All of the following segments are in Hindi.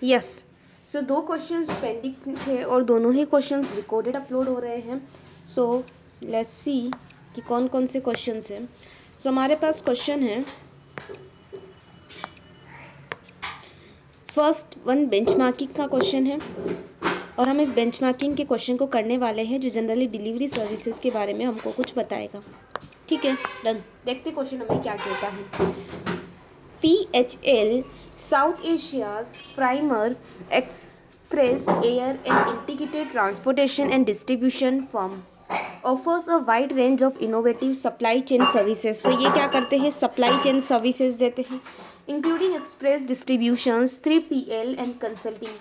यस। सो दो क्वेश्चंस पेंडिंग थे और दोनों ही क्वेश्चंस रिकॉर्डेड अपलोड हो रहे हैं। सो लेट्स सी कि कौन कौन से क्वेश्चंस हैं। सो हमारे पास क्वेश्चन है, फर्स्ट वन बेंचमार्किंग का क्वेश्चन है और हम इस बेंचमार्किंग के क्वेश्चन को करने वाले हैं जो जनरली डिलीवरी सर्विसेज के बारे में हमको कुछ बताएगा। ठीक है, डन। देखते क्वेश्चन हमें क्या कहता है। PHL, South Asia's primer express air and integrated transportation and distribution firm, offers a wide range of innovative supply chain services। तो ये क्या करते हैं, सप्लाई चेन सर्विसेज देते हैं, including express distributions, 3PL and consulting।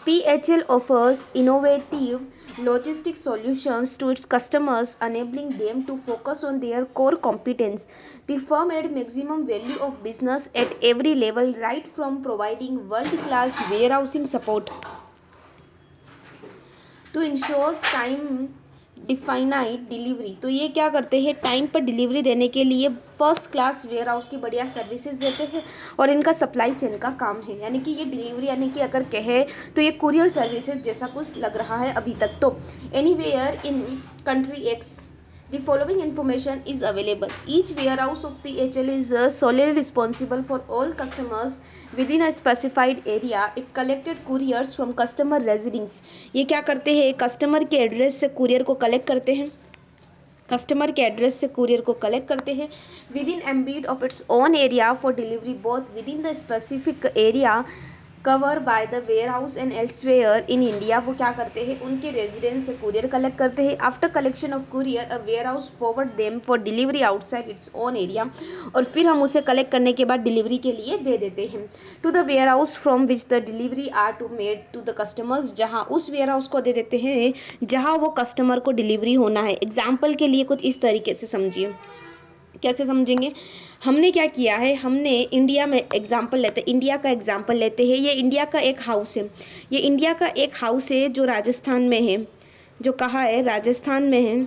PHL offers innovative logistic solutions to its customers, enabling them to focus on their core competence. The firm adds maximum value of business at every level, right from providing world-class warehousing support to ensure time definite delivery. तो ये क्या करते हैं, टाइम पर डिलीवरी देने के लिए फर्स्ट क्लास वेयर हाउस की बढ़िया सर्विसेज देते हैं और इनका सप्लाई चेन का काम है, यानी कि ये डिलीवरी, यानी कि अगर कहे तो ये कुरियर सर्विसेज जैसा कुछ लग रहा है अभी तक। तो anywhere in country x the following information is available. Each warehouse of PHL is solely responsible for all customers within a specified area. It collected couriers from customer residence. ये क्या करते हैं, कस्टमर के एड्रेस से कुरियर को कलेक्ट करते हैं, कस्टमर के एड्रेस से कुरियर को कलेक्ट करते हैं within ambit of its own area for delivery both within the specific area cover by the warehouse and elsewhere in India. वो क्या करते हैं, उनके रेजिडेंस से कुरियर कलेक्ट करते हैं। After collection of courier a warehouse forward them for delivery outside its own area, और फिर हम उसे कलेक्ट करने के बाद डिलीवरी के लिए दे देते हैं to the warehouse from which the delivery are to made to the customers. जहाँ उस वेयर हाउस को दे देते हैं जहाँ वो कस्टमर को डिलीवरी होना है। एग्जाम्पल के लिए कुछ इस तरीके से समझिए, कैसे समझेंगे। हमने क्या किया है, हमने इंडिया में एग्जाम्पल लेते हैं, इंडिया का एग्जाम्पल लेते हैं। ये इंडिया का एक हाउस है, ये इंडिया का एक हाउस है जो राजस्थान में है, जो कहाँ है, राजस्थान में है।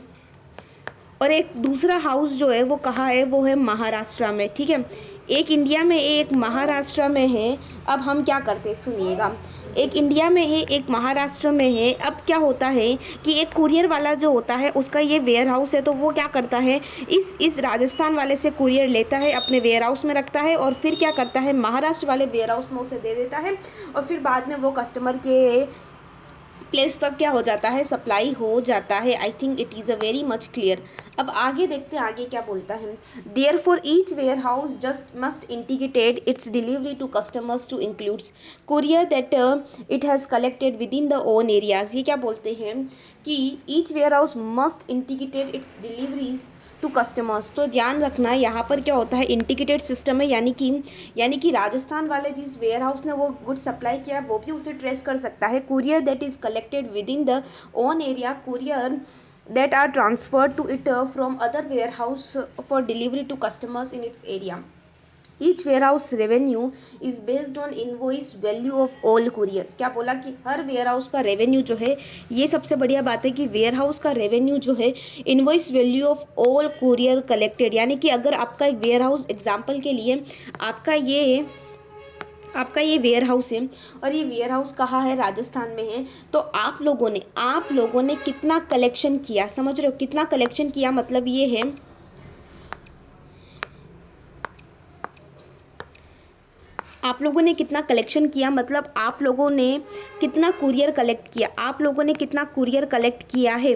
और एक दूसरा हाउस जो है वो कहाँ है, वो है महाराष्ट्र में। ठीक है, एक इंडिया में एक महाराष्ट्र में है। अब हम क्या करते हैं, सुनिएगा। एक इंडिया में है, एक महाराष्ट्र में है। अब क्या होता है कि एक कुरियर वाला जो होता है उसका ये वेयर हाउस है, तो वो क्या करता है, इस राजस्थान वाले से कुरियर लेता है, अपने वेयर हाउस में रखता है और फिर क्या करता है, महाराष्ट्र वाले वेयर हाउस में उसे दे देता है और फिर बाद में वो कस्टमर के प्लेस तक क्या हो जाता है, सप्लाई हो जाता है। I think it is a very much clear. अब आगे देखते हैं आगे क्या बोलता है। Therefore each warehouse just must integrated its delivery to customers to includes courier that it has collected within the own areas. ये क्या बोलते हैं कि each warehouse must integrated its deliveries to customers. तो ध्यान रखना यहाँ पर क्या होता है, इंटीग्रेटेड सिस्टम है, यानी कि राजस्थान वाले जिस वेयर हाउस ने वो गुड सप्लाई किया वो भी उसे ट्रेस कर सकता है। Courier that is collected within the own area, courier that are transferred to it from other warehouse for delivery to customers in its area. Each warehouse revenue is based on invoice value of all couriers। क्या बोला कि हर warehouse का revenue जो है, ये सबसे बढ़िया बात है कि warehouse का revenue जो है invoice value of all courier collected, यानी कि अगर आपका एक warehouse एग्जाम्पल के लिए आपका ये वेयर हाउस है और ये वेयर हाउस कहाँ है, राजस्थान में है। तो आप लोगों ने कितना कलेक्शन किया, समझ रहे हो, कितना कलेक्शन किया मतलब ये है, आप लोगों ने कितना कलेक्शन किया मतलब आप लोगों ने कितना कुरियर कलेक्ट किया, आप लोगों ने कितना कुरियर कलेक्ट किया है,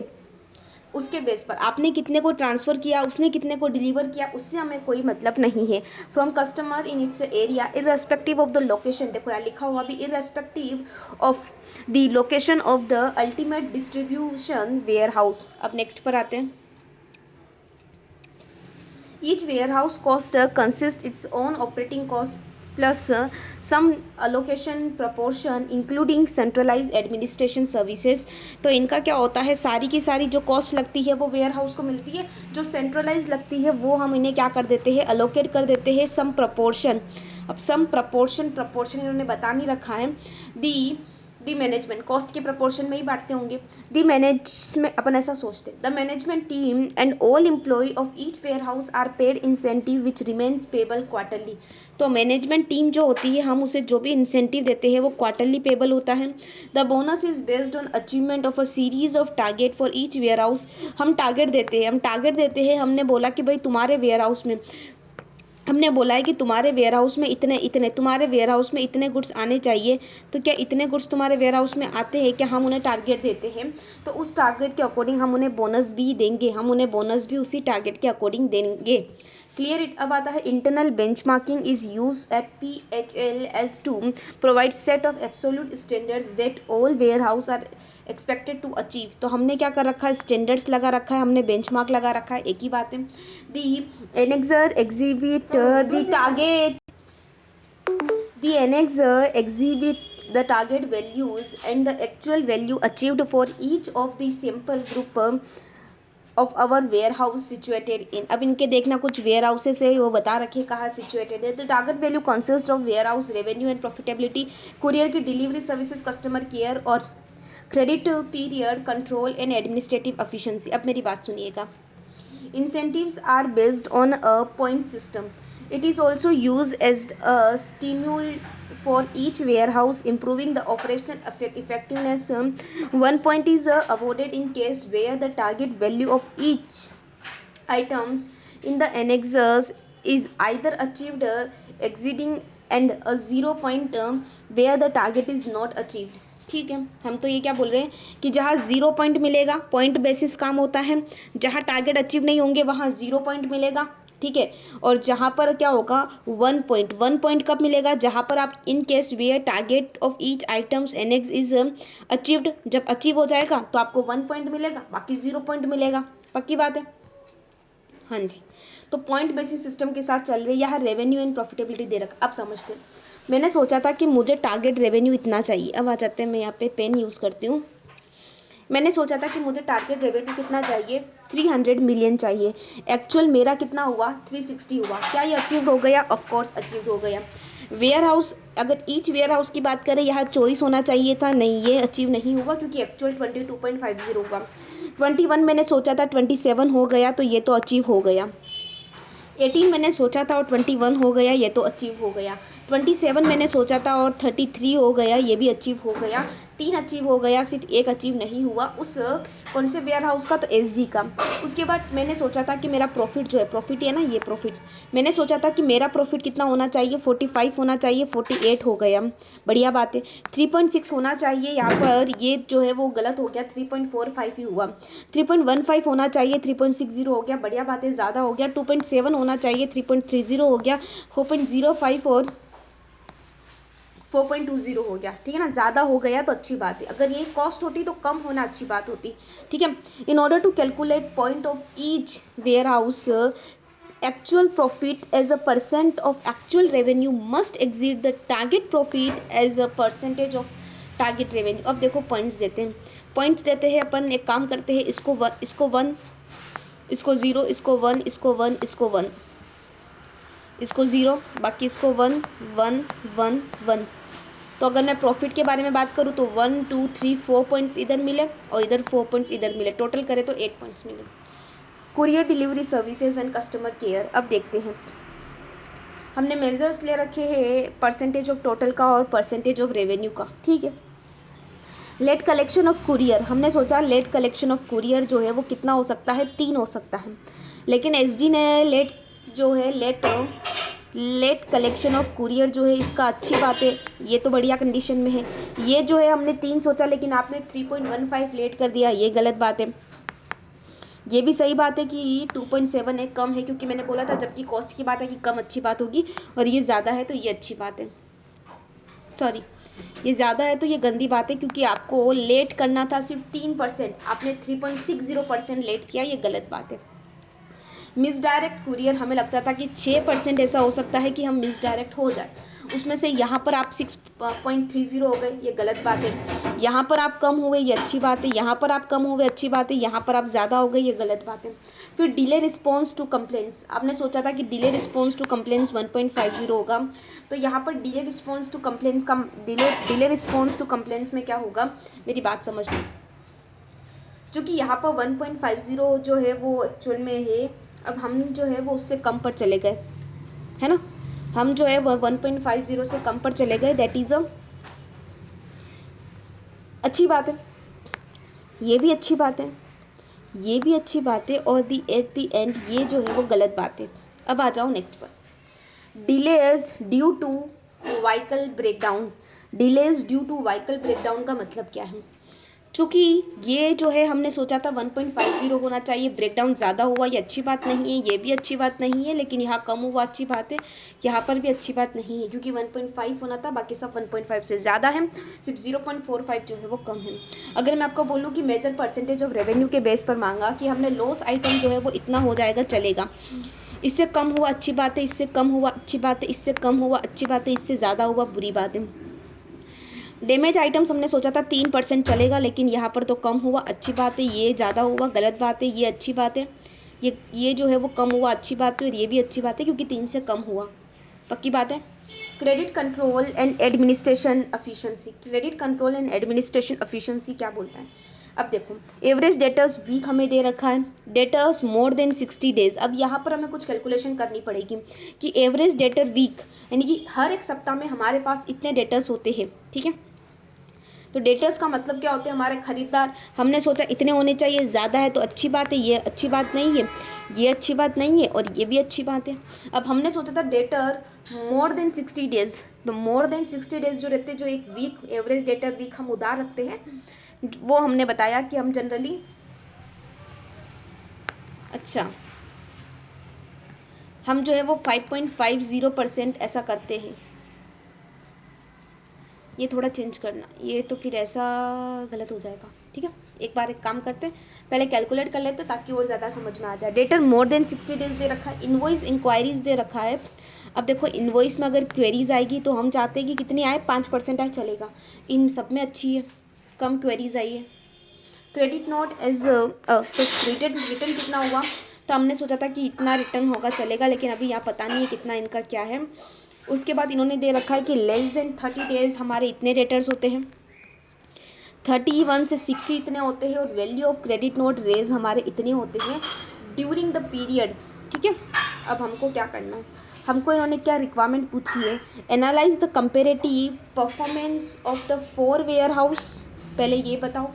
उसके बेस पर आपने कितने को ट्रांसफ़र किया, उसने कितने को डिलीवर किया, उससे हमें कोई मतलब नहीं है। From customer in its area irrespective of the location, देखो यार लिखा हुआ भी irrespective of the location of the ultimate distribution warehouse. अब नेक्स्ट पर आते हैं। Each warehouse cost consists its own operating cost plus some allocation proportion including centralized administration services। तो इनका क्या होता है, सारी की सारी जो कॉस्ट लगती है वो वेयर हाउस को मिलती है, जो सेंट्रलाइज लगती है वो हम इन्हें क्या कर देते हैं, अलोकेट कर देते हैं सम प्रपोर्शन। अब सम प्रपोर्शन इन्होंने बता नहीं रखा है। दी दी मैनेजमेंट कॉस्ट के प्रपोर्शन में ही बांटते होंगे। दी मैनेजमेंट, अपन ऐसा सोचते, the management team and all employee of each warehouse are paid incentive which remains payable quarterly. तो मैनेजमेंट टीम जो होती है, हम उसे जो भी इंसेंटिव देते हैं वो क्वार्टरली पेबल होता है। The bonus is based on achievement of a series of target for each warehouse. हम टारगेट देते हैं, हमने बोला कि भाई तुम्हारे वेयर हाउस में, हमने बोला है कि तुम्हारे वेयर हाउस में तुम्हारे वेयर हाउस में इतने गुड्स आने चाहिए। तो क्या इतने गुड्स तुम्हारे वेयर हाउस में आते हैं? क्या हम उन्हें टारगेट देते हैं, तो उस टारगेट के अकॉर्डिंग हम उन्हें बोनस भी देंगे, हम उन्हें बोनस भी उसी टारगेट के अकॉर्डिंग देंगे। Clear it. अब आता है internal benchmarking is use at PHLS to provide set of absolute standards that all warehouse are expected to achieve. तो हमने क्या कर रखा है, स्टैंडर्ड्स लगा रखा है, हमने बेंचमार्क लगा रखा है, एक ही बात है। The annexure exhibit the target, the annexer exhibits the target values and the actual value achieved for each of the sample group of our warehouse situated in। अब इनके देखना कुछ वेयर हाउसेस है, वो बता रखे कहाँ सिचुएटेड है। तो target value consist of warehouse revenue and profitability, courier की डिलीवरी सर्विसेज, कस्टमर केयर और credit period, control and administrative efficiency. अब मेरी बात सुनिएगा। Incentives are based on a point system. It is also used as a stimulus for each warehouse, improving the operational effectiveness. 1 point is awarded in case where the target value of each items in the annexes is either achieved exceeding, and a 0 point where the target is not achieved। ठीक है, हम तो ये क्या बोल रहे हैं कि जहाँ 0 पॉइंट मिलेगा, पॉइंट बेसिस काम होता है, जहाँ टारगेट अचीव नहीं होंगे वहाँ 0 पॉइंट मिलेगा। ठीक है, और जहाँ पर क्या होगा 1 पॉइंट कब मिलेगा, जहाँ पर आप in case where target of each items annex is achieved, जब अचीव हो जाएगा तो आपको 1 पॉइंट मिलेगा, बाकी 0 पॉइंट मिलेगा। पक्की बात है। हाँ जी, तो पॉइंट बेसिस सिस्टम के साथ चल रही है। यहाँ रेवेन्यू एंड प्रॉफिटेबिलिटी दे रखा। अब समझते हैं, मैंने सोचा था कि मुझे टारगेट रेवेन्यू इतना चाहिए। अब आ जाते हैं, मैं यहाँ पे पेन यूज़ करती हूँ। मैंने सोचा था कि मुझे टारगेट रेवेन्यू कितना चाहिए, 300 मिलियन चाहिए। एक्चुअल मेरा कितना हुआ, 360 हुआ। क्या ये अचीव हो गया? ऑफ कोर्स अचीव हो गया। वेयर हाउस, अगर ईच वेयर हाउस की बात करें, यहाँ चॉइस होना चाहिए था, नहीं ये अचीव नहीं हुआ क्योंकि एक्चुअल 22.50 हुआ। 21 मैंने सोचा था, 27 हो गया, तो ये तो अचीव हो गया। 18 मैंने सोचा था और 21 हो गया, ये तो अचीव हो गया। 27 मैंने सोचा था और 33 हो गया, ये भी अचीव हो गया। 3 अचीव हो गया, सिर्फ 1 अचीव नहीं हुआ। उस कौन से वेयर हाउस का? तो SG का। उसके बाद मैंने सोचा था कि मेरा प्रॉफिट जो है, प्रॉफिट है ना, ये प्रॉफिट, मैंने सोचा था कि मेरा प्रॉफिट कितना होना चाहिए, 45 होना चाहिए, 48 हो गया। बढ़िया बात है। 3.6 होना चाहिए, यहाँ पर ये जो है वो गलत हो गया, 3.45 ही हुआ। 3.15 होना चाहिए, 3.60 हो गया। बढ़िया बात है, ज़्यादा हो गया। 2.7 होना चाहिए, 3.30 हो गया। 4.05 और 4.20 हो गया। ठीक है ना, ज़्यादा हो गया तो अच्छी बात है। अगर ये कॉस्ट होती तो कम होना अच्छी बात होती। ठीक है, in order to calculate point of each warehouse, actual profit as a percent of actual revenue must exceed the target profit as a percentage of target revenue. अब देखो पॉइंट्स देते हैं, अपन एक काम करते हैं, इसको 1, इसको 1, इसको 0, इसको 1, इसको 1, इसको 1, इसको 0, बाकी इसको 1, 1, 1, 1। तो अगर मैं प्रॉफिट के बारे में बात करूँ तो 1, 2, 3, 4 पॉइंट्स इधर मिले और इधर 4 पॉइंट्स इधर मिले, टोटल करें तो 8 पॉइंट्स मिले। Courier delivery services and customer care. अब देखते हैं, हमने मेजर्स ले रखे हैं परसेंटेज ऑफ टोटल का और परसेंटेज ऑफ रेवेन्यू का। ठीक है, लेट कलेक्शन ऑफ कुरियर, हमने सोचा लेट कलेक्शन ऑफ कुरियर जो है वो कितना हो सकता है, 3 हो सकता है। लेकिन SG ने लेट जो है लेट कलेक्शन ऑफ कुरियर जो है इसका अच्छी बात है, ये तो बढ़िया कंडीशन में है। ये जो है हमने 3 सोचा लेकिन आपने 3.15 लेट कर दिया, ये गलत बात है। ये भी सही बात है कि 2.7 है, कम है, क्योंकि मैंने बोला था जबकि कॉस्ट की बात है कि कम अच्छी बात होगी, और ये ज़्यादा है तो ये अच्छी बात है। सॉरी, ये ज़्यादा है तो ये गंदी बात है, क्योंकि आपको लेट करना था सिर्फ 3%, आपने 3.60% लेट किया, ये गलत बात है। मिसडायरेक्ट कुरियर, हमें लगता था कि 6% ऐसा हो सकता है कि हम मिसडायरेक्ट हो जाए, उसमें से यहाँ पर आप 6.30 हो गए, ये गलत बात है। यहाँ पर आप कम हुए, ये अच्छी बात है। यहाँ पर आप कम हुए, अच्छी बात है। यहाँ पर आप ज़्यादा हो गए, ये गलत बात है। फिर डिले रिस्पॉन्स टू कंप्लेंट्स, आपने सोचा था कि डिले रिस्पॉन्स टू कंप्लेंट्स 1.50 होगा, तो यहाँ पर डिले रिस्पॉन्स टू कंप्लेंट्स का डिले रिस्पॉन्स टू कंप्लेंट्स में क्या होगा, मेरी बात समझना। चूँकि यहाँ पर 1.50 जो है वो एक्चुअल में है, अब हम जो है वो उससे कम पर चले गए, है ना। हम जो है वो 1.50 से कम पर चले गए, दैट इज़ अच्छी बात है। ये भी अच्छी बात है, ये भी अच्छी बात है, और एट दी एंड ये जो है वो गलत बात है। अब आ जाओ नेक्स्ट पर, delays due to vehicle breakdown. Delays due to vehicle breakdown का मतलब क्या है? चूँकि ये जो है हमने सोचा था 1.50 होना चाहिए, ब्रेकडाउन ज़्यादा हुआ, ये अच्छी बात नहीं है, ये भी अच्छी बात नहीं है, लेकिन यहाँ कम हुआ अच्छी बात है, यहाँ पर भी अच्छी बात नहीं है, क्योंकि 1.5 होना था, बाकी सब 1.5 से ज़्यादा है, सिर्फ 0.45 जो है वो कम है। अगर मैं आपको बोलूँ कि मेजर परसेंटेज ऑफ रेवेन्यू के बेस पर मांगा कि हमने लॉस आइटम जो है वो इतना हो जाएगा, चलेगा। इससे कम हुआ अच्छी बात है, इससे कम हुआ अच्छी बात है, इससे कम हुआ अच्छी बात है, इससे ज़्यादा हुआ बुरी बात है। डैमेज आइटम्स हमने सोचा था 3% चलेगा, लेकिन यहाँ पर तो कम हुआ अच्छी बात है, ये ज़्यादा हुआ गलत बात है, ये अच्छी बात है, ये जो है वो कम हुआ अच्छी बात है, और ये भी अच्छी बात है क्योंकि 3 से कम हुआ, पक्की बात है। Credit control and administration efficiency. Credit control and administration efficiency क्या बोलता है? अब देखो, एवरेज डेटर्स वीक हमें दे रखा है, डेटर्स मोर देन 60 डेज़। अब यहाँ पर हमें कुछ कैलकुलेशन करनी पड़ेगी कि एवरेज डेटर वीक, यानी कि हर एक सप्ताह में हमारे पास इतने डेटर्स होते हैं, ठीक है। तो डेटर्स का मतलब क्या होते हैं? हमारे खरीदार। हमने सोचा इतने होने चाहिए, ज़्यादा है तो अच्छी बात है, ये अच्छी बात नहीं है, ये अच्छी बात नहीं है, और ये भी अच्छी बात है। अब हमने सोचा था डेटर मोर देन 60 डेज़, तो मोर देन 60 डेज़ जो रहते हैं, जो एक वीक एवरेज डेटर वीक हम उधार रखते हैं, वो हमने बताया कि हम जनरली, अच्छा, हम जो है वो 5.50% ऐसा करते हैं। ये थोड़ा चेंज करना, ये तो फिर ऐसा गलत हो जाएगा, ठीक है। एक बार एक काम करते हैं, पहले कैलकुलेट कर लेते ताकि और ज़्यादा समझ में आ जाए। डेटर मोर देन 60 डेज दे रखा है, इनवॉइस इंक्वायरीज दे रखा है। अब देखो, इनवॉइस में अगर क्वेरीज आएगी तो हम चाहते हैं कि कितनी आए, 5% आए, चलेगा। इन सब में अच्छी है, कम क्वेरीज आई है। क्रेडिट नोट एज तो रिटर्न कितना हुआ, तो हमने सोचा था कि इतना रिटर्न होगा, चलेगा, लेकिन अभी यहाँ पता नहीं है कितना इनका क्या है। उसके बाद इन्होंने दे रखा है कि लेस देन 30 डेज़ हमारे इतने डेटर्स होते हैं, 31 से 60 इतने होते हैं, और value of credit note raise हमारे इतने होते हैं ड्यूरिंग द पीरियड, ठीक है। अब हमको क्या करना है, हमको इन्होंने क्या रिक्वायरमेंट पूछी है, analyse the comparative performance of the 4 warehouse. पहले ये बताओ,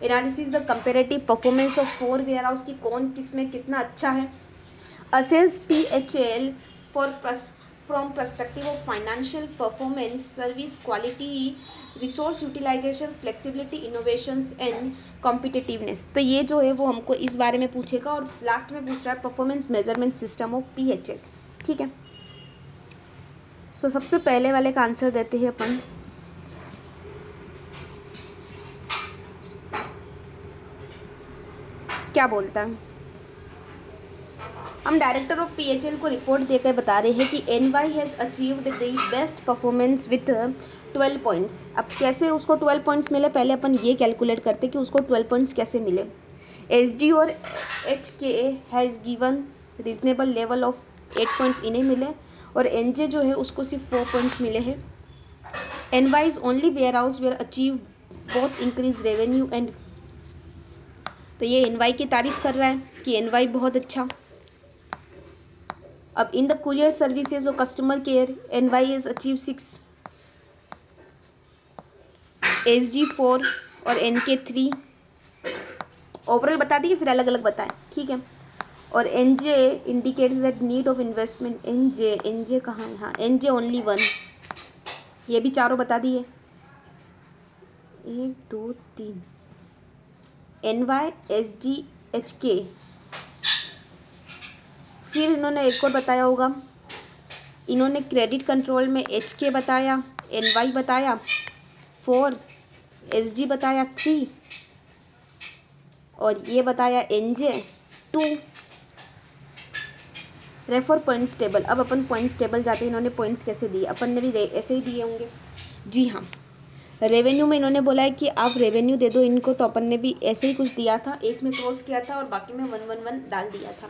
analysis the comparative performance of 4 warehouse की कौन किस में कितना अच्छा है। Assess PHL for from perspective of financial performance, service quality, resource utilization, flexibility, innovations and competitiveness। तो ये जो है वो हमको इस बारे में पूछेगा, और लास्ट में पूछ रहा है performance measurement system of PHL, ठीक है। सो सबसे पहले वाले का आंसर देते हैं अपन, क्या बोलता है। हम डायरेक्टर ऑफ PHL को रिपोर्ट देकर बता रहे हैं कि NY has achieved the best performance with 12 points. अब कैसे उसको 12 पॉइंट्स मिले, पहले अपन ये कैलकुलेट करते कि उसको 12 पॉइंट्स कैसे मिले। SG और HK has given reasonable level of 8 points इन्हें मिले, और NJ जो है उसको सिर्फ 4 पॉइंट्स मिले हैं। NY is only warehouse where achieve both increase revenue and, तो ये NY की तारीफ कर रहा है कि NY बहुत अच्छा। अब इन द कुरियर सर्विसेज और customer care NY is achieve 6, SG 4 और NK 3। ओवरऑल बता दिए, फिर अलग अलग बताएं, ठीक है। और NJ indicates that need of investment. NJ कहाँ है, हाँ, NJ ओनली 1। ये भी चारों बता दिए, 1 2 3, NY SG HK। फिर इन्होंने एक और बताया होगा, इन्होंने क्रेडिट कंट्रोल में HK बताया, NY बताया 4, SG बताया 3, और ये बताया NJ 2। Refer points table. अब अपन पॉइंट्स टेबल जाते हैं, इन्होंने पॉइंट्स कैसे दिए, अपन ने भी ऐसे ही दिए होंगे। जी हाँ, रेवेन्यू में इन्होंने बोला है कि आप रेवेन्यू दे दो इनको, तो अपन ने भी ऐसे ही कुछ दिया था, एक में क्रॉस किया था और बाकी में 111 डाल दिया था।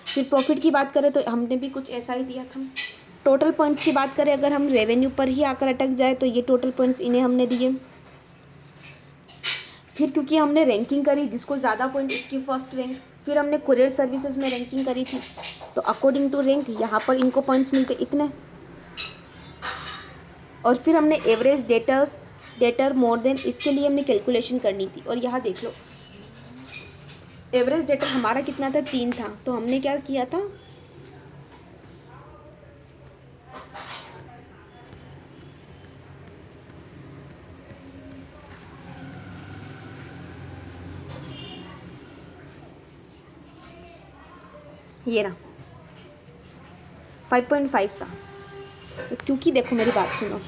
फिर प्रॉफिट की बात करें तो हमने भी कुछ ऐसा ही दिया था। टोटल पॉइंट्स की बात करें, अगर हम रेवेन्यू पर ही आकर अटक जाए तो ये टोटल पॉइंट्स इन्हें हमने दिए। फिर क्योंकि हमने रैंकिंग करी, जिसको ज़्यादा पॉइंट उसकी फर्स्ट रैंक। फिर हमने कुरियर सर्विसेज में रैंकिंग करी थी, तो अकॉर्डिंग टू रैंक यहाँ पर इनको पॉइंट्स मिलते इतने। और फिर हमने एवरेज डेटर मोर देन, इसके लिए हमने कैलकुलेशन करनी थी। और यहाँ देख लो, एवरेज डेटर हमारा कितना था, 3 था, तो हमने क्या किया था, ये रहा 5.5 था। तो क्योंकि देखो मेरी बात सुनो,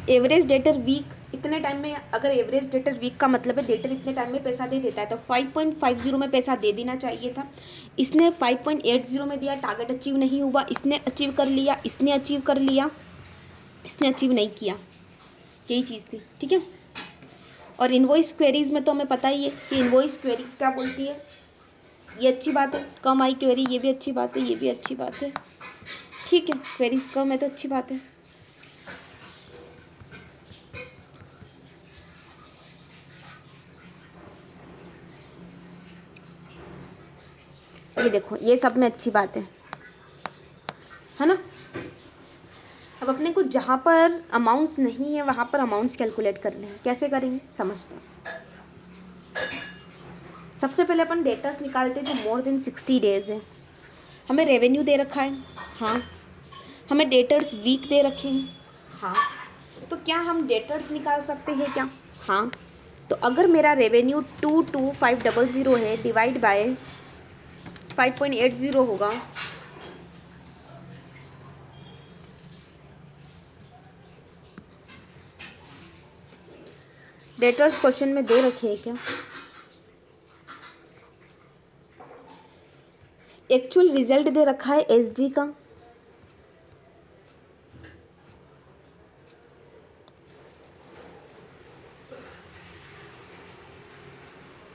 एवरेज डेटर वीक इतने टाइम में, अगर एवरेज डेटर वीक का मतलब है डेटर इतने टाइम में पैसा दे देता है, तो 5.50 में पैसा दे देना चाहिए था। इसने 5.80 में दिया, टारगेट अचीव नहीं हुआ, इसने अचीव कर लिया, इसने अचीव कर लिया, इसने अचीव नहीं किया, यही चीज़ थी। ठीक है। और इनवॉइस क्वेरीज में तो हमें पता ही है कि इनवॉइस क्वेरीज क्या बोलती है, ये अच्छी बात है। कम आई क्वेरी, ये भी अच्छी बात है, ये भी अच्छी बात है। ठीक है, क्वेरीज कम है तो अच्छी बात है। ये देखो, ये सब में अच्छी बात है ना। अब अपने को जहाँ पर अमाउंट्स नहीं है वहाँ पर अमाउंट्स कैलकुलेट करने हैं। कैसे करेंगे समझते हैं। सबसे पहले अपन डेटर्स निकालते हैं जो मोर देन 60 डेज़ है। हमें रेवेन्यू दे रखा है, हाँ। हमें डेटर्स वीक दे रखे हैं, हाँ। तो क्या हम डेटर्स निकाल सकते हैं क्या, हाँ। तो अगर मेरा रेवेन्यू 22500 है, डिवाइड बाय 5.80 होगा, डेटर्स क्वेश्चन में दे रखे हैं क्या, एक्चुअल रिजल्ट दे रखा है एसडी का,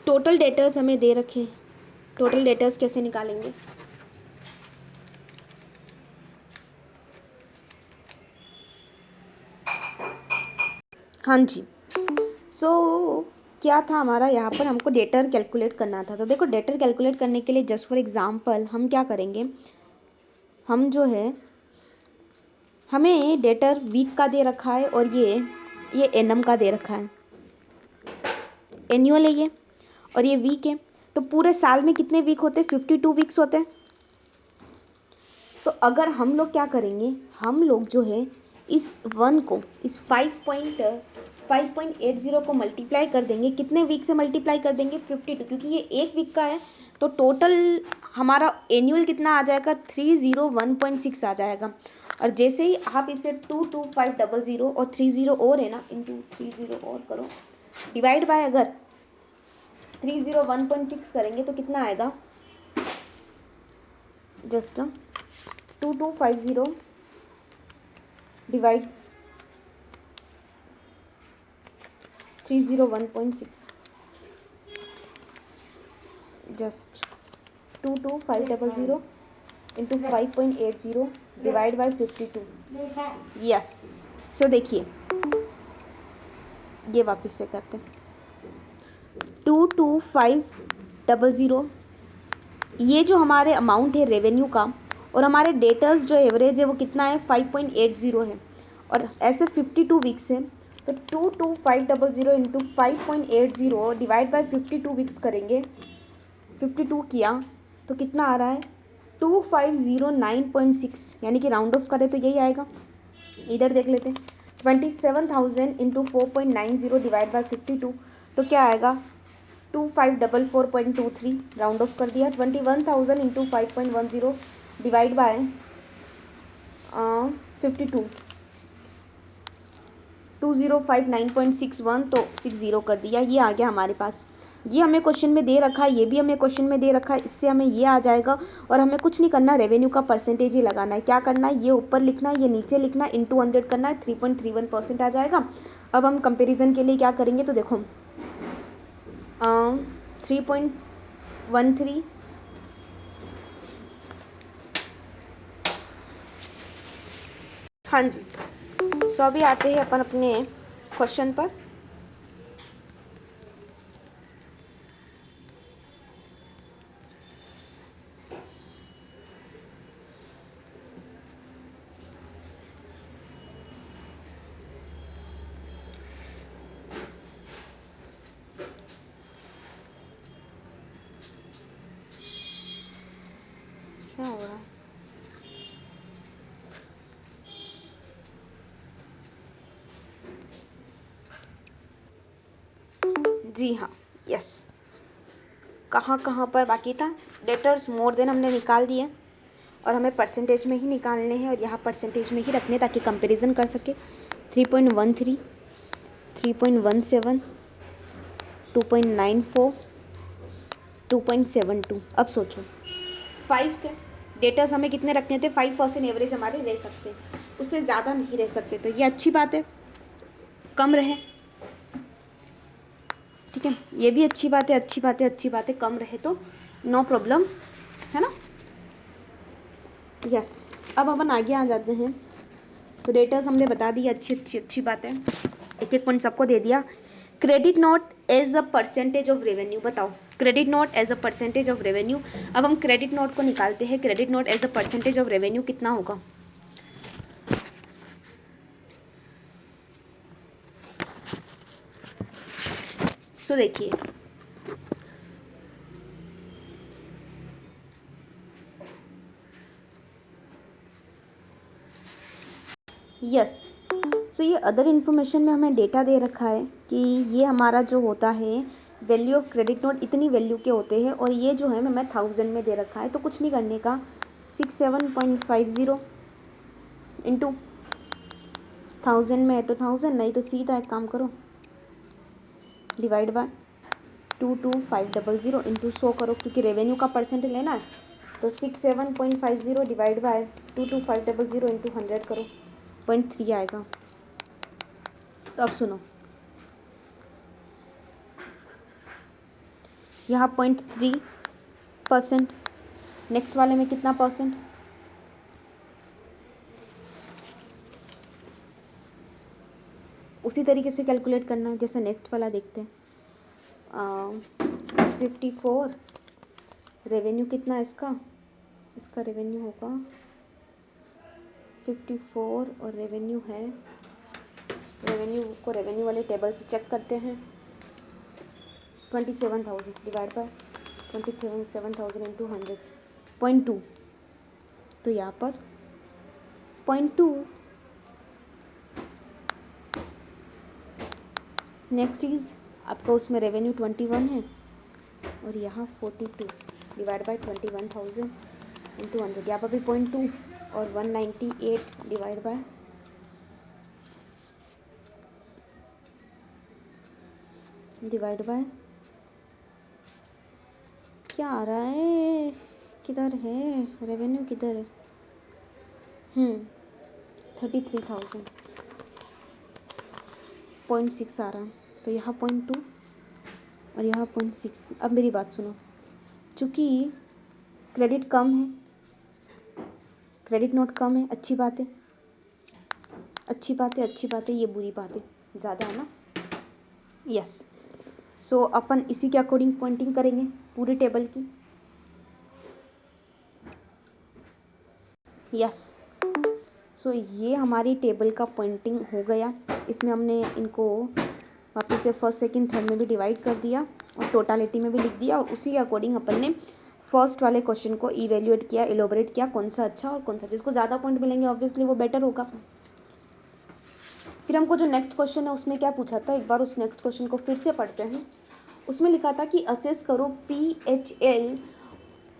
टोटल डेटर्स हमें दे रखे हैं। टोटल डेटर्स कैसे निकालेंगे, हाँ जी। क्या था हमारा यहाँ पर, हमको डेटर कैलकुलेट करना था। तो देखो, डेटर कैलकुलेट करने के लिए जस्ट फॉर एग्जांपल हम क्या करेंगे, हम जो है, हमें डेटर वीक का दे रखा है और ये एनएम का दे रखा है, एनुअल है ये, और ये वीक है। तो पूरे साल में कितने वीक होते हैं, 52 वीक्स होते हैं। तो अगर हम लोग क्या करेंगे, हम लोग जो है इस 1 को, इस 5.80 को मल्टीप्लाई कर देंगे, कितने वीक से मल्टीप्लाई कर देंगे, 52, क्योंकि ये एक वीक का है। तो टोटल हमारा एनुअल कितना आ जाएगा, 301.6 आ जाएगा। और जैसे ही आप इसे 22500 और 30 और है ना, इंटू 30 और करो, डिवाइड बाय अगर 301.6 करेंगे तो कितना आएगा, just 2250 divide 301.6, just 22500 into 5.80 divide by 52। Yes. So देखिए, ये वापस से करते हैं, 22500, ये जो हमारे अमाउंट है रेवेन्यू का, और हमारे डेटर्स जो एवरेज है वो कितना है, 5.80 है, और ऐसे 52 वीक्स है। तो 22500 इंटू 5.80 डिवाइड बाई 52 वीक्स करेंगे, 52 किया तो कितना आ रहा है, 2509.6, यानी कि राउंड ऑफ करें तो यही आएगा। इधर देख लेते हैं, 27,000 इंटू 4.90 डिवाइड बाई 52, तो क्या आएगा, 2544.23, राउंड ऑफ कर दिया। 21,000 इंटू 5.10 डिवाइड बाय 52, 2059.61, तो 60 कर दिया, ये आ गया हमारे पास। ये हमें क्वेश्चन में दे रखा है, ये भी हमें क्वेश्चन में दे रखा है, इससे हमें ये आ जाएगा और हमें कुछ नहीं करना, रेवेन्यू का परसेंटेज ही लगाना है। क्या करना है, ये ऊपर लिखना है, ये नीचे लिखना है, इंटू 100 करना है, 3.31% आ जाएगा। अब हम कंपेरिजन के लिए क्या करेंगे, तो देखो 3.13, हाँ जी। सो अभी आते हैं अपन अपने क्वेश्चन पर। क्या हो रहा है, जी हाँ, यस। कहाँ कहाँ पर बाकी था, डेटर्स मोर देन हमने निकाल दिए और हमें परसेंटेज में ही निकालने हैं और यहाँ परसेंटेज में ही रखने ताकि कंपैरिजन कर सके। 3.13, 3.17, 2.94, 2.72। अब सोचो 5 थे डेटर्स, हमें कितने रखने थे, 5% एवरेज हमारे रह सकते, उससे ज़्यादा नहीं रह सकते। तो ये अच्छी बात है, कम रहे, ठीक है, ये भी अच्छी बात है, अच्छी बात है, अच्छी बात है, कम रहे तो नो प्रॉब्लम, है ना। यस, अब अपन आगे आ जाते हैं। तो डेटर्स हमने बता दिया, अच्छी अच्छी अच्छी बात है, एक एक पॉइंट सबको दे दिया। Credit note as a percentage of revenue, बताओ credit note as a percentage of revenue. अब हम क्रेडिट नोट को निकालते हैं, credit note as a percentage of revenue कितना होगा। सो देखिए, यस, सो ये अदर इन्फॉर्मेशन में हमें डेटा दे रखा है कि ये हमारा जो होता है वैल्यू ऑफ क्रेडिट नोट इतनी वैल्यू के होते हैं और ये जो है हमें 1000 में दे रखा है। तो कुछ नहीं करने का, 67.50 इंटू 1000 में है तो 1000, नहीं तो सीधा एक काम करो, डिवाइड बाय 22500 इंटू 100 करो, क्योंकि रेवेन्यू का परसेंट लेना है। तो 67.50 डिवाइड बाय 22500 इंटू 100 करो, 0.3 आएगा। तो अब सुनो, यहाँ 0.3%, नेक्स्ट वाले में कितना परसेंट, उसी तरीके से कैलकुलेट करना है जैसे नेक्स्ट वाला देखते हैं। 54, रेवेन्यू कितना है इसका, इसका रेवेन्यू होगा 54 और रेवेन्यू है, रेवेन्यू को रेवेन्यू वाले टेबल से चेक करते हैं। 27,000 डिवाइड बाय 27,000 इंटू 100, 0.2। तो यहाँ पर 0.2। नेक्स्ट इज आपका उसमें रेवेन्यू 21 है और यहाँ 42 डिवाइड बाय 21,000 इंटू 100, यहाँ पर भी 0.2 और 198 डिवाइड बाय क्या आ रहा है, किधर है रेवेन्यू, किधर है, 33,000, 0.6 आ रहा है। तो यहाँ 0.2 और यहाँ 0.6। अब मेरी बात सुनो, चूँकि क्रेडिट कम है, क्रेडिट नोट कम है, अच्छी बात है, अच्छी बात है, अच्छी बात है, ये बुरी बात है, ज़्यादा है ना। यस, सो अपन इसी के अकॉर्डिंग पॉइंटिंग करेंगे पूरी टेबल की। यस, सो ये हमारी टेबल का पॉइंटिंग हो गया। इसमें हमने इनको वापस से फर्स्ट सेकंड थर्ड में भी डिवाइड कर दिया और टोटालिटी में भी लिख दिया और उसी के अकॉर्डिंग अपन ने फर्स्ट वाले क्वेश्चन को इवेल्युएट किया, एलोबरेट किया, कौन सा अच्छा और कौन सा, जिसको ज़्यादा पॉइंट मिलेंगे ऑब्वियसली वो बेटर होगा। फिर हमको जो नेक्स्ट क्वेश्चन है उसमें क्या पूछा था, एक बार उस नेक्स्ट क्वेश्चन को फिर से पढ़ते हैं। उसमें लिखा था कि असेस करो PHL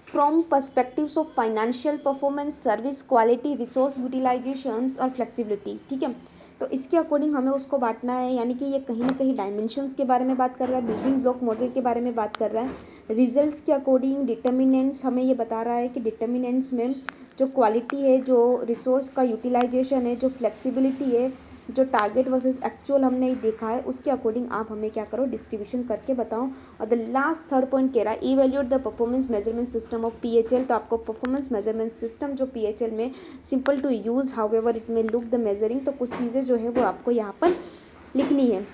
from perspectives of financial performance, service quality, resource utilisations और फ्लेक्सिबिलिटी। ठीक है, तो इसके अकॉर्डिंग हमें उसको बांटना है, यानी कि ये कहीं ना कहीं डायमेंशंस के बारे में बात कर रहा है, बिल्डिंग ब्लॉक मॉडल के बारे में बात कर रहा है। रिजल्ट्स के अकॉर्डिंग डिटर्मिनेंट्स हमें ये बता रहा है कि डिटर्मिनेंट्स में जो क्वालिटी है, जो रिसोर्स का यूटिलाइजेशन है, जो फ्लेक्सिबिलिटी है, जो टारगेट वर्सेस एक्चुअल हमने देखा है, उसके अकॉर्डिंग आप हमें क्या करो, डिस्ट्रीब्यूशन करके बताओ। और द लास्ट थर्ड पॉइंट कह रहा है evaluate the performance measurement system of PHL. तो आपको परफॉर्मेंस मेजरमेंट सिस्टम जो पीएचएल में simple to use however it may look the measuring, तो कुछ चीज़ें जो है वो आपको यहाँ पर लिखनी है।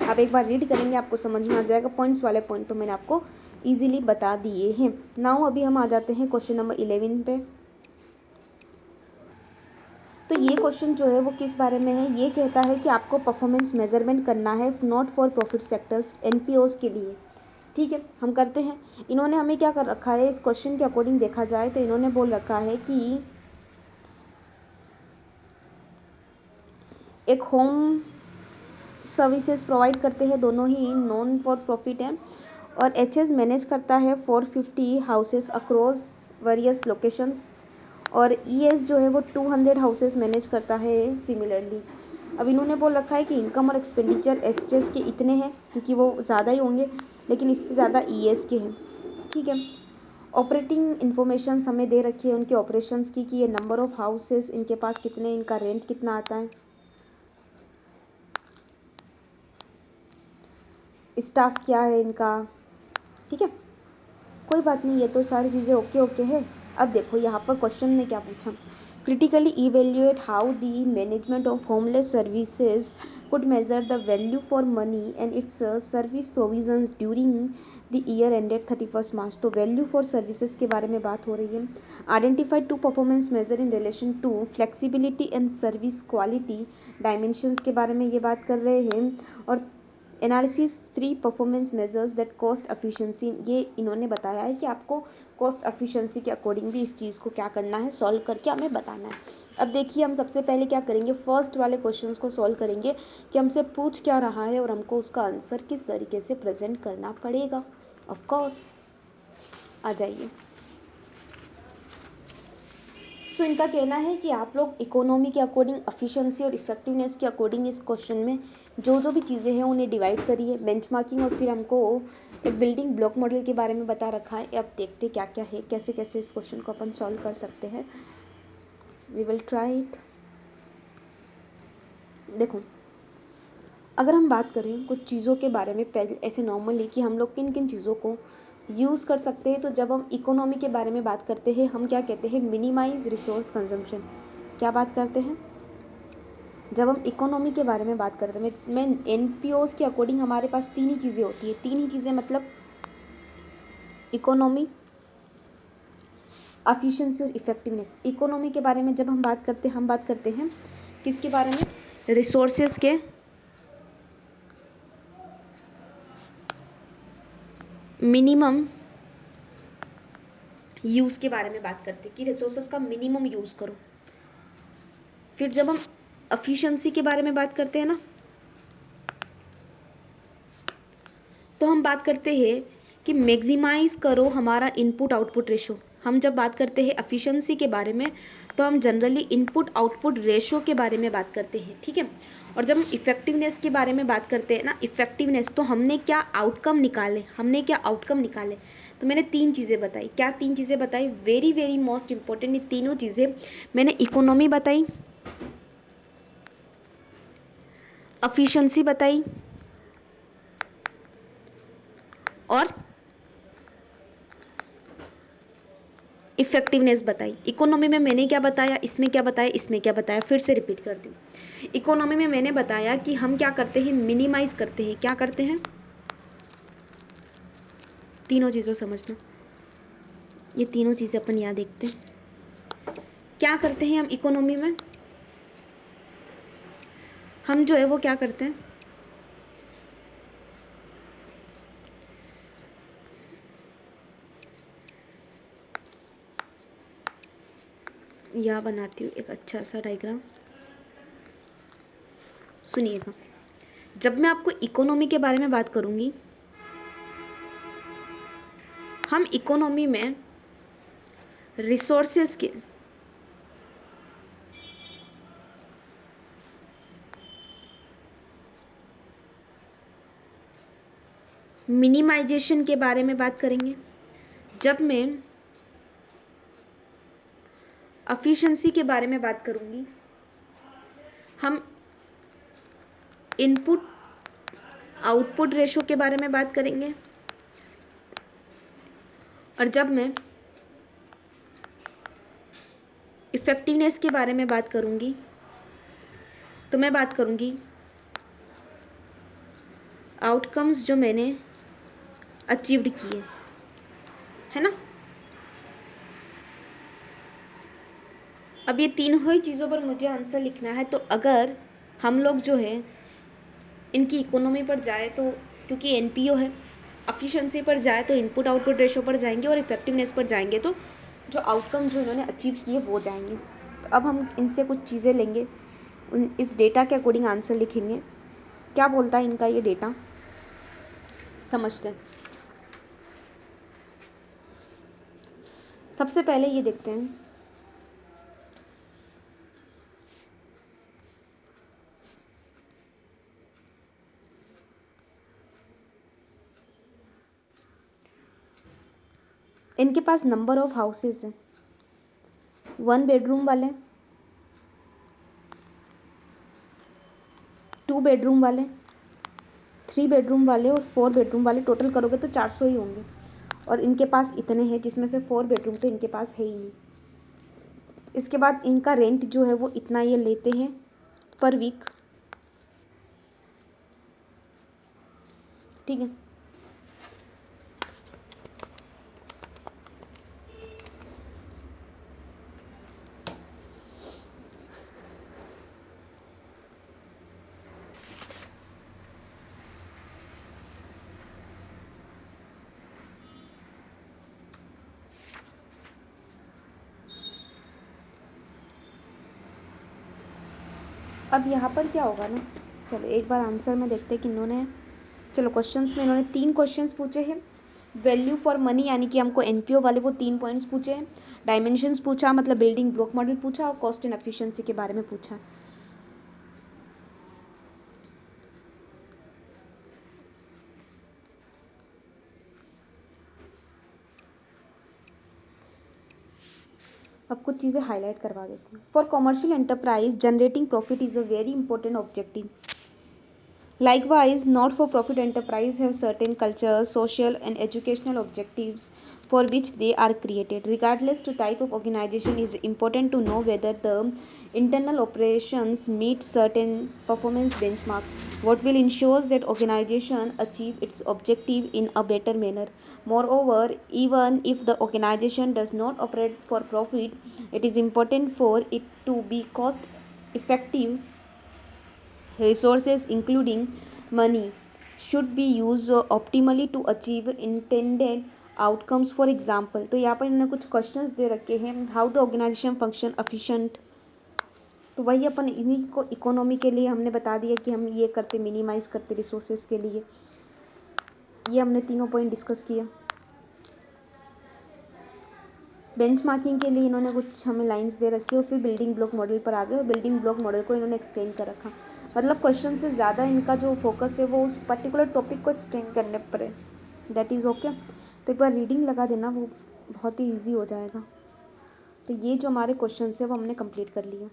आप एक बार रीड करेंगे आपको समझ में आ जाएगा। पॉइंट्स वाले पॉइंट तो मैंने आपको ईजिली बता दिए हैं। नाउ अभी हम आ जाते हैं क्वेश्चन नंबर 11 पे। तो ये क्वेश्चन जो है वो किस बारे में है, ये कहता है कि आपको परफॉर्मेंस मेजरमेंट करना है नॉट फॉर प्रॉफिट सेक्टर्स, एनपीओज के लिए। ठीक है, हम करते हैं। इन्होंने हमें क्या कर रखा है, इस क्वेश्चन के अकॉर्डिंग देखा जाए तो इन्होंने बोल रखा है कि एक होम सर्विसेज प्रोवाइड करते हैं, दोनों ही नॉन फॉर प्रॉफिट हैं, और एचएस मैनेज करता है 450 हाउसेस अक्रॉस वेरियस लोकेशंस, और ईएस जो है वो 200 हाउसेस मैनेज करता है सिमिलरली। अब इन्होंने बोल रखा है कि इनकम और एक्सपेंडिचर एचएस के इतने हैं, क्योंकि वो ज़्यादा ही होंगे, लेकिन इससे ज़्यादा ईएस के हैं। ठीक है, ऑपरेटिंग इन्फॉर्मेशन हमें दे रखी है उनके ऑपरेशंस की, कि ये नंबर ऑफ़ हाउसेस इनके पास कितने, इनका रेंट कितना आता है, स्टाफ क्या है इनका। ठीक है, कोई बात नहीं, ये तो सारी चीज़ें ओके ओके है। अब देखो यहाँ पर क्वेश्चन में क्या पूछा, critically evaluate how the management of homeless services could measure the value for money and it's service provisions during the year ended 31 मार्च। तो वैल्यू फॉर सर्विसेज के बारे में बात हो रही है। Identify two performance measure in relation to flexibility and service quality, dimensions के बारे में ये बात कर रहे हैं। और analysis 3 performance measures that cost efficiency, ये इन्होंने बताया है कि आपको कॉस्ट एफिशिएंसी के अकॉर्डिंग भी इस चीज़ को क्या करना है, सॉल्व करके हमें बताना है। अब देखिए, हम सबसे पहले क्या करेंगे, फर्स्ट वाले क्वेश्चंस को सॉल्व करेंगे कि हमसे पूछ क्या रहा है और हमको उसका आंसर किस तरीके से प्रेजेंट करना पड़ेगा। ऑफ कोर्स, आ जाइए। सो इनका कहना है कि आप लोग इकोनॉमी के अकॉर्डिंग, एफिशिएंसी और इफेक्टिवनेस के अकॉर्डिंग इस क्वेश्चन में जो भी चीज़ें हैं उन्हें डिवाइड करिए, बेंचमार्किंग, और फिर हमको एक बिल्डिंग ब्लॉक मॉडल के बारे में बता रखा है। अब देखते क्या क्या है, कैसे कैसे इस क्वेश्चन को अपन सॉल्व कर सकते हैं। We will try it. देखो, अगर हम बात करें कुछ चीज़ों के बारे में पहले ऐसे नॉर्मली कि हम लोग किन किन चीज़ों को यूज़ कर सकते हैं, तो जब हम इकोनॉमी के बारे में बात करते हैं हम क्या कहते हैं, मिनिमाइज रिसोर्स कंजम्पशन। क्या बात करते हैं, जब हम इकोनॉमी के बारे में बात करते हैं, मैं एनपीओज़ के अकॉर्डिंग हमारे पास 3 ही चीज़ें होती है। 3 ही चीज़ें मतलब इकोनॉमी, एफिशिएंसी और इफेक्टिवनेस। इकोनॉमी के बारे में जब हम बात करते हैं, हम बात करते हैं किसके बारे में, रिसोर्सेज के, मिनिमम यूज़ के बारे में बात करते हैं कि रिसोर्सेज का मिनिमम यूज़ करो। फिर जब हम एफिशिएंसी के बारे में बात करते हैं ना, तो हम बात करते हैं कि मैक्सिमाइज़ करो हमारा इनपुट आउटपुट रेशो। हम जब बात करते हैं एफिशिएंसी के बारे में तो हम जनरली इनपुट आउटपुट रेशो के बारे में बात करते हैं। ठीक है, और जब हम इफ़ेक्टिवनेस के बारे में बात करते हैं ना, इफ़ेक्टिवनेस, तो हमने क्या आउटकम निकाले, तो मैंने 3 चीज़ें बताई। क्या 3 चीज़ें बताई, वेरी वेरी मोस्ट इंपॉर्टेंट, ये तीनों चीज़ें मैंने इकोनॉमी बताई, एफिशिएंसी बताई और इफ़ेक्टिवनेस बताई। इकोनॉमी में मैंने क्या बताया, इसमें क्या बताया, इसमें क्या बताया, फिर से रिपीट कर दूँ। इकोनॉमी में मैंने बताया कि हम क्या करते हैं, मिनिमाइज़ करते हैं। क्या करते हैं, तीनों चीज़ों समझना, ये तीनों चीज़ें अपन यहाँ देखते हैं। क्या करते हैं हम इकोनॉमी में, हम जो है वो क्या करते हैं, यहाँ बनाती हूँ एक अच्छा सा डायग्राम, सुनिएगा। जब मैं आपको इकोनॉमी के बारे में बात करूँगी, हम इकोनॉमी में रिसोर्सेज के मिनिमाइजेशन के बारे में बात करेंगे। जब मैं एफिशिएंसी के बारे में बात करूँगी, हम इनपुट आउटपुट रेशो के बारे में बात करेंगे। और जब मैं इफ़ेक्टिवनेस के बारे में बात करूँगी तो मैं बात करूँगी आउटकम्स जो मैंने अचीव्ड किए, है ना। अब ये तीनों ही चीज़ों पर मुझे आंसर लिखना है। तो अगर हम लोग जो है इनकी इकोनॉमी पर जाए तो, क्योंकि एनपीओ है, एफिशिएंसी पर जाए तो इनपुट आउटपुट रेशो पर जाएंगे, और इफेक्टिवनेस पर जाएंगे तो जो आउटकम जो इन्होंने अचीव किए वो जाएंगे। तो अब हम इनसे कुछ चीज़ें लेंगे, इस डेटा के अकॉर्डिंग आंसर लिखेंगे। क्या बोलता है इनका ये डेटा, समझते हैं। सबसे पहले ये देखते हैं, इनके पास नंबर ऑफ हाउसेस हैं। 1 बेडरूम वाले, 2 बेडरूम वाले, 3 बेडरूम वाले और 4 बेडरूम वाले, टोटल करोगे तो 400 ही होंगे। और इनके पास इतने हैं, जिसमें से 4 बेडरूम तो इनके पास है ही नहीं। इसके बाद इनका रेंट जो है वो इतना ये लेते हैं पर वीक, ठीक है। अब यहाँ पर क्या होगा ना, चलो एक बार आंसर में देखते हैं कि इन्होंने, चलो क्वेश्चंस में इन्होंने 3 क्वेश्चंस पूछे हैं। वैल्यू फॉर मनी यानी कि हमको एनपीओ वाले वो 3 पॉइंट्स पूछे हैं। डायमेंशंस पूछा, मतलब बिल्डिंग ब्लॉक मॉडल पूछा, और कॉस्ट एंड एफिशिएंसी के बारे में पूछा। अब कुछ चीज़ें हाईलाइट करवा देती हूँ। For commercial enterprise generating profit is a very important objective. Likewise, not-for-profit enterprises have certain culture, social, and educational objectives for which they are created. Regardless to type of organization, it is important to know whether the internal operations meet certain performance benchmark. What will ensure that organization achieve its objective in a better manner. Moreover, even if the organization does not operate for profit, it is important for it to be cost effective. Resources, including money, should be used optimally to achieve intended outcomes. For example, तो यहाँ पर इन्होंने कुछ क्वेश्चंस दे रखे हैं, how the organisation function efficient. तो वही अपन इन्हीं को इकोनॉमी के लिए हमने बता दिया कि हम ये करते, मिनिमाइज़ करते रिसोर्सेज के लिए। ये हमने तीनों पॉइंट डिस्कस किया। बेंचमार्किंग के लिए इन्होंने कुछ हमें लाइंस दे रखी और फिर बिल्डिंग ब्लॉक मॉडल पर आ गए, और बिल्डिंग ब्लॉक मॉडल को इन्होंने एक्सप्लेन कर रखा। मतलब क्वेश्चन से ज़्यादा इनका जो फोकस है वो उस पर्टिकुलर टॉपिक को एक्सप्लेन करने पर है। That is okay. तो एक बार रीडिंग लगा देना, वो बहुत ही ईजी हो जाएगा। तो ये जो हमारे क्वेश्चन है वो हमने कंप्लीट कर लिया।